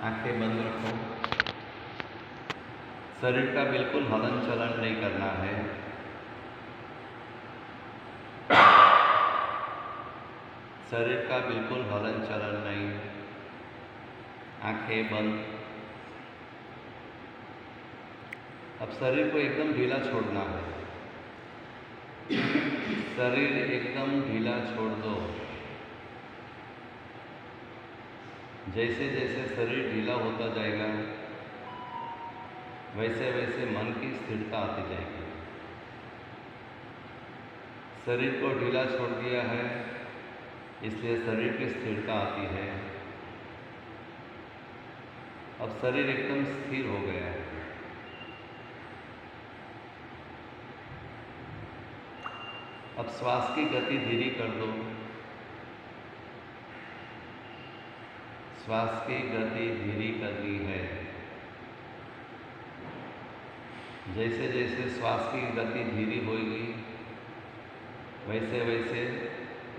आंखें बंद रखो। शरीर का बिल्कुल हलन चलन नहीं करना है। शरीर का बिल्कुल हलन चलन नहीं। आंखें बंद। अब शरीर को एकदम ढीला छोड़ना है। शरीर एकदम ढीला छोड़ दो। जैसे जैसे शरीर ढीला होता जाएगा वैसे वैसे मन की स्थिरता आती जाएगी। शरीर को ढीला छोड़ दिया है इसलिए शरीर की स्थिरता आती है। अब शरीर एकदम स्थिर हो गया है। अब श्वास की गति धीरे कर दो। श्वास की गति धीरे करनी है। जैसे जैसे श्वास की गति धीरे होगी वैसे वैसे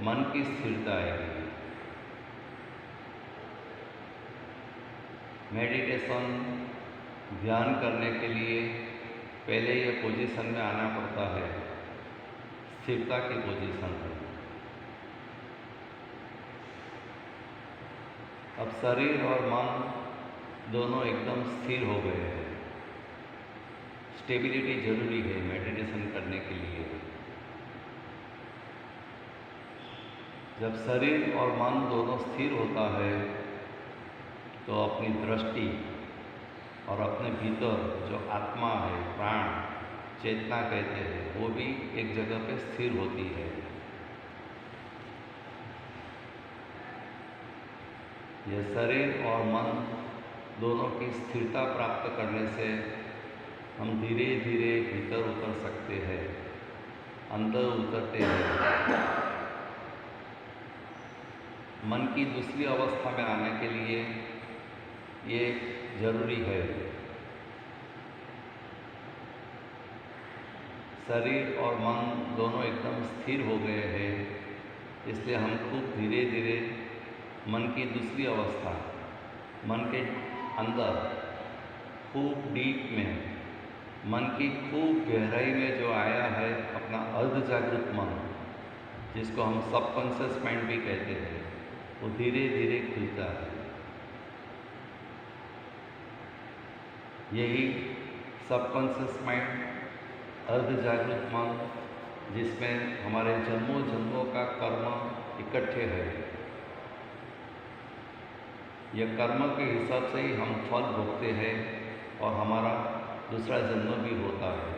मन की स्थिरता आएगी। मेडिटेशन ध्यान करने के लिए पहले ये पोजीशन में आना पड़ता है, स्थिरता की पोजीशन है। अब शरीर और मन दोनों एकदम स्थिर हो गए हैं। स्टेबिलिटी जरूरी है मेडिटेशन करने के लिए। जब शरीर और मन दोनों स्थिर होता है तो अपनी दृष्टि और अपने भीतर जो आत्मा है, प्राण, चेतना कहते हैं, वो भी एक जगह पे स्थिर होती है। यह शरीर और मन दोनों की स्थिरता प्राप्त करने से हम धीरे धीरे भीतर उतर सकते हैं, अंदर उतरते हैं। मन की दूसरी अवस्था में आने के लिए ये जरूरी है। शरीर और मन दोनों एकदम स्थिर हो गए हैं इसलिए हम खूब धीरे धीरे मन की दूसरी अवस्था, मन के अंदर खूब डीप में, मन की खूब गहराई में जो आया है अपना अर्ध जागृत मन, जिसको हम सबकॉन्शियस माइंड भी कहते हैं, वो धीरे धीरे खुलता है। यही सबकॉन्शियस माइंड, अर्ध जागृत मन, जिसमें हमारे जन्मों जन्मों का कर्म इकट्ठे है। यह कर्म के हिसाब से ही हम फल भोगते हैं और हमारा दूसरा जन्म भी होता है।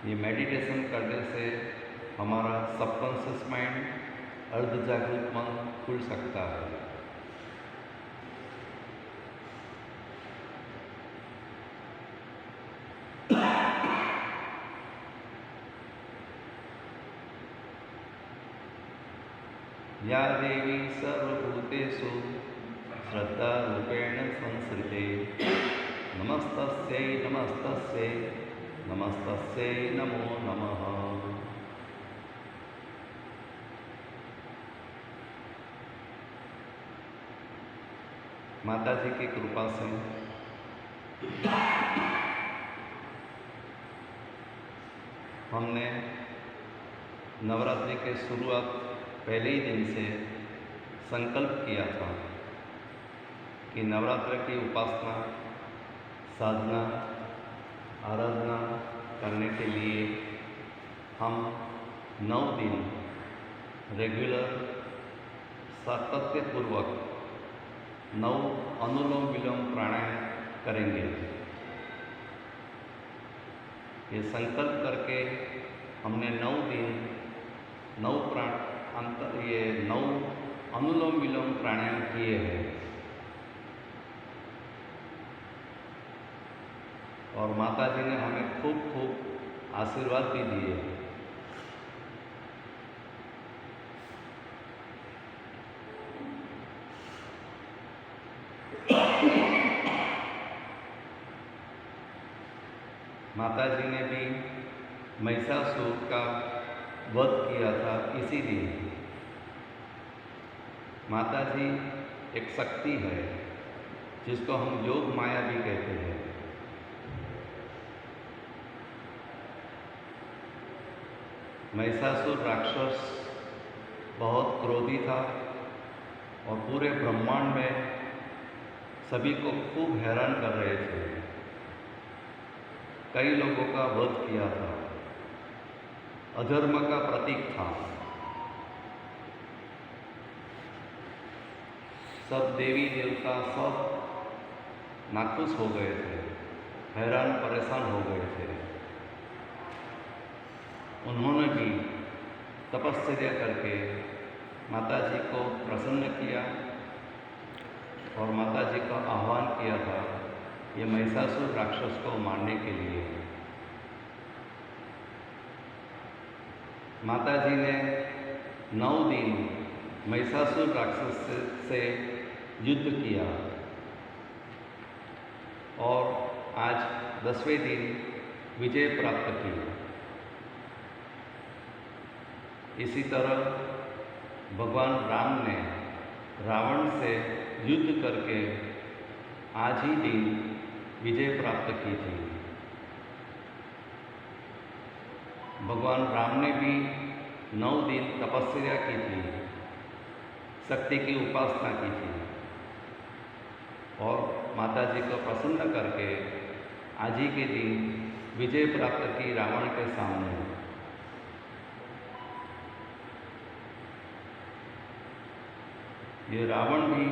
ये मेडिटेशन करने से हमारा सबकॉन्शियस माइंड, अर्ध जागृत मन खुल सकता है। या देवी सर्वभूतेषु श्रद्धारूपेण संस्कृते नमस्तस्यै नमस्तस्यै नमस्तस्यै नमो नमः। माता जी की कृपा से हमने नवरात्रि के शुरुआत पहले ही दिन से संकल्प किया था कि नवरात्र की उपासना, साधना, आराधना करने के लिए हम 9 दिन रेगुलर सातत्यपूर्वक 9 अनुलोम विलोम प्राणायाम करेंगे। ये संकल्प करके हमने 9 दिन 9 अनुलोम विलोम प्राणायाम किए हैं और माता जी ने हमें खूब खूब आशीर्वाद भी दिए। माता जी ने भी महिषासुर का वध किया था इसी दिन। माता जी एक शक्ति है जिसको हम योग माया भी कहते हैं। महिषासुर राक्षस बहुत क्रोधी था और पूरे ब्रह्मांड में सभी को खूब हैरान कर रहे थे। कई लोगों का वध किया था, अधर्म का प्रतीक था। सब देवी देवता सब नाखुश हो गए थे, हैरान परेशान हो गए थे। उन्होंने भी तपस्या करके माता जी को प्रसन्न किया और माता जी का आह्वान किया था ये महिषासुर राक्षस को मारने के लिए। माता जी ने 9 दिन महिषासुर राक्षस से युद्ध किया और आज 10वें दिन विजय प्राप्त की। इसी तरह भगवान राम ने रावण से युद्ध करके आज ही दिन विजय प्राप्त की थी। भगवान राम ने भी 9 दिन तपस्या की थी, शक्ति की उपासना की थी और माता जी को प्रसन्न करके आज ही के दिन विजय प्राप्त की रावण के सामने। ये रावण भी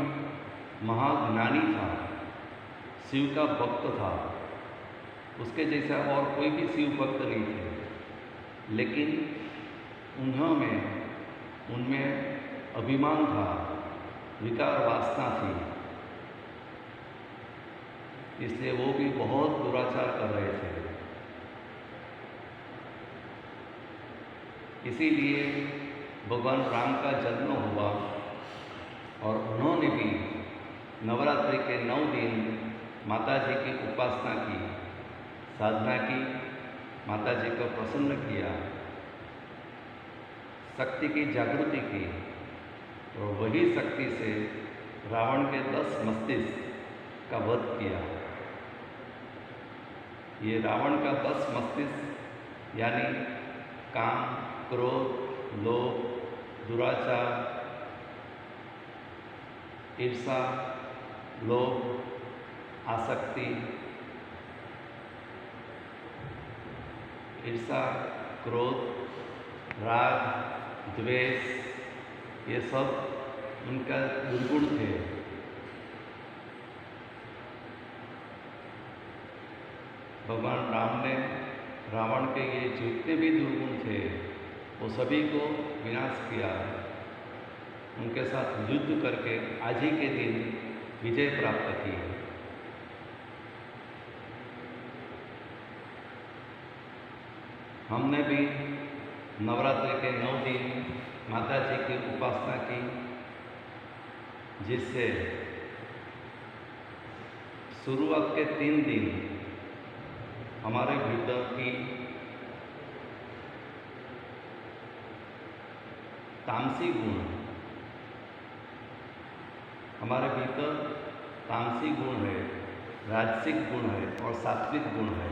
महाज्ञानी था, शिव का भक्त था। उसके जैसा और कोई भी शिव भक्त नहीं थे, लेकिन उनमें अभिमान था, विकार वासना थी, इसलिए वो भी बहुत दुराचार कर रहे थे। इसीलिए भगवान राम का जन्म हुआ और उन्होंने भी नवरात्रि के 9 दिन माता जी की उपासना की, साधना की, माता जी को प्रसन्न किया, शक्ति की जागृति की और वही शक्ति से रावण के 10 मस्तिष्क का वध किया। ये रावण का 10 मस्तिष्क यानी काम, क्रोध, लोभ, दुराचार, ईर्षा, लोभ, आसक्ति, ईर्षा, क्रोध, राग, द्वेष, ये सब उनका दुर्गुण थे। भगवान राम ने रावण के ये जितने भी दुर्गुण थे वो सभी को विनाश किया, उनके साथ युद्ध करके आज ही के दिन विजय प्राप्त की। हमने भी नवरात्रि के 9 दिन माता जी की उपासना की, जिससे शुरुआत के 3 दिन हमारे भीतर की तामसी गुण, हमारे भीतर तामसी गुण है, राजसिक गुण है और सात्विक गुण है।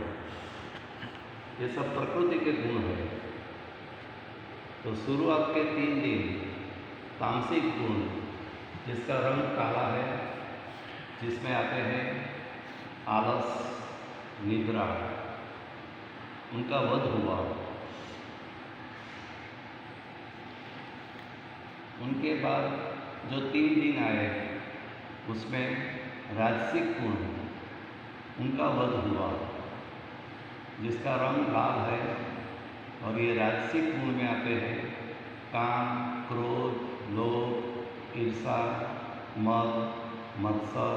ये सब प्रकृति के गुण है। तो शुरुआत के 3 दिन तामसिक गुण, जिसका रंग काला है, जिसमें आते हैं आलस, निद्रा, उनका वध हुआ। उनके बाद जो 3 दिन आए उसमें राजसिक गुण, उनका वध हुआ, जिसका रंग लाल है। और ये राजसिक गुण में आते हैं काम, क्रोध, लोभ, ईर्षा, मद, मत्सर,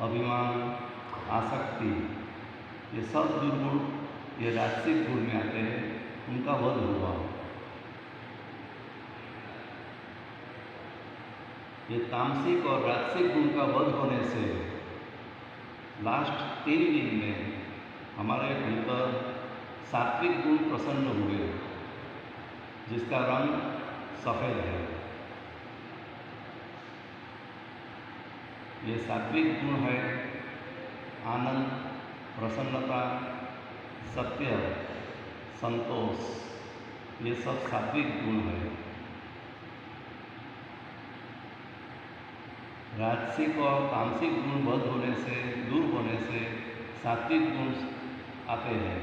अभिमान, आसक्ति, ये सब दुर्गुण ये राजसिक गुण में आते हैं, उनका वध हुआ। ये तामसिक और राजसिक गुण का वध होने से लास्ट 3 दिन में हमारे भीतर सात्विक गुण प्रसन्न हुए, जिसका रंग सफ़ेद है। ये सात्विक गुण है। आनंद, प्रसन्नता, सत्य, संतोष, ये सब सात्विक गुण है। राजसिक और तामसिक गुण बद होने से, दूर होने से सात्विक गुण आते हैं।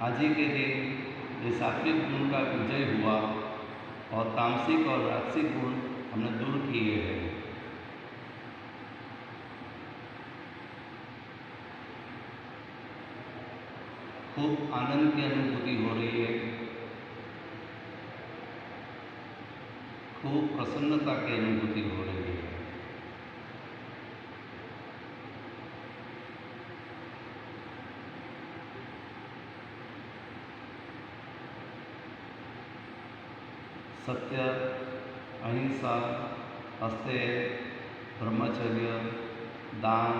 आज ही के दिन ये सात्विक गुण का विजय हुआ और तामसिक और राजसिक गुण हमने दूर किए हैं। खूब आनंद की अनुभूति हो रही है, खूब प्रसन्नता की अनुभूति हो रही है। सत्य, अहिंसा, अस्तेय, ब्रह्मचर्य, दान,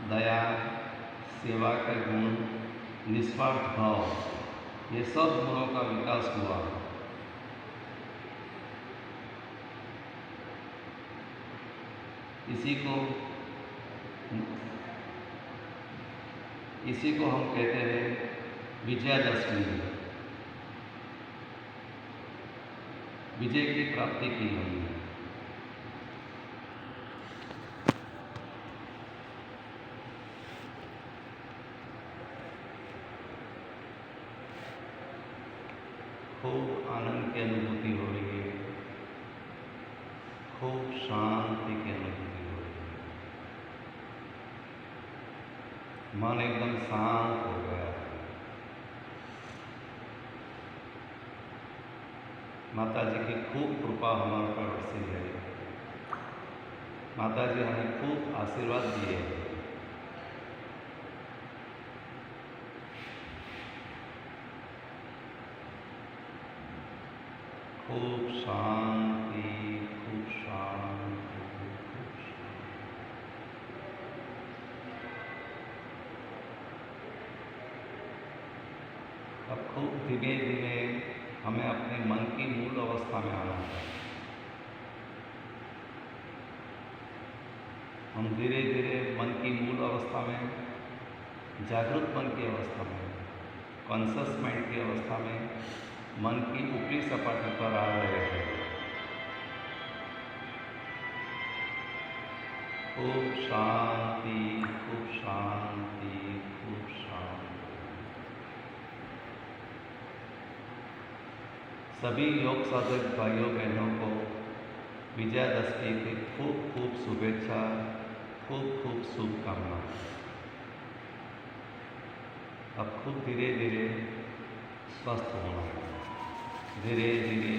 दया, सेवा के गुण, निस्वार्थ भाव, ये सब गुणों का विकास हुआ। इसी को हम कहते हैं विजयादशमी। विजय की प्राप्ति की हमने। खूब आनंद की अनुभूति हो रही है, खूब शांति की अनुभूति हो रही है। मन एकदम शांत हो गया है। माता जी की खूब कृपा हमारे पर बरसी है। माता जी हमें खूब आशीर्वाद दिए हैं। खूब शांति, खूब शांति, खूब शांति। अब खूब धीमे धीमे हमें अपने मन की मूल अवस्था में आना है। हम धीरे धीरे मन की मूल अवस्था में, जागृत मन की अवस्था में, कॉन्शस माइंड की अवस्था में, मन की ऊपरी सपाटी पर आ रहे हैं। खूब शांति, खूब शांति, खूब शांति। सभी योग साधक भाइयों बहनों को विजयादशमी की खूब खूब शुभेच्छा, खूब खूब शुभकामनाएं। अब खूब धीरे धीरे स्वस्थ होना है, धीरे धीरे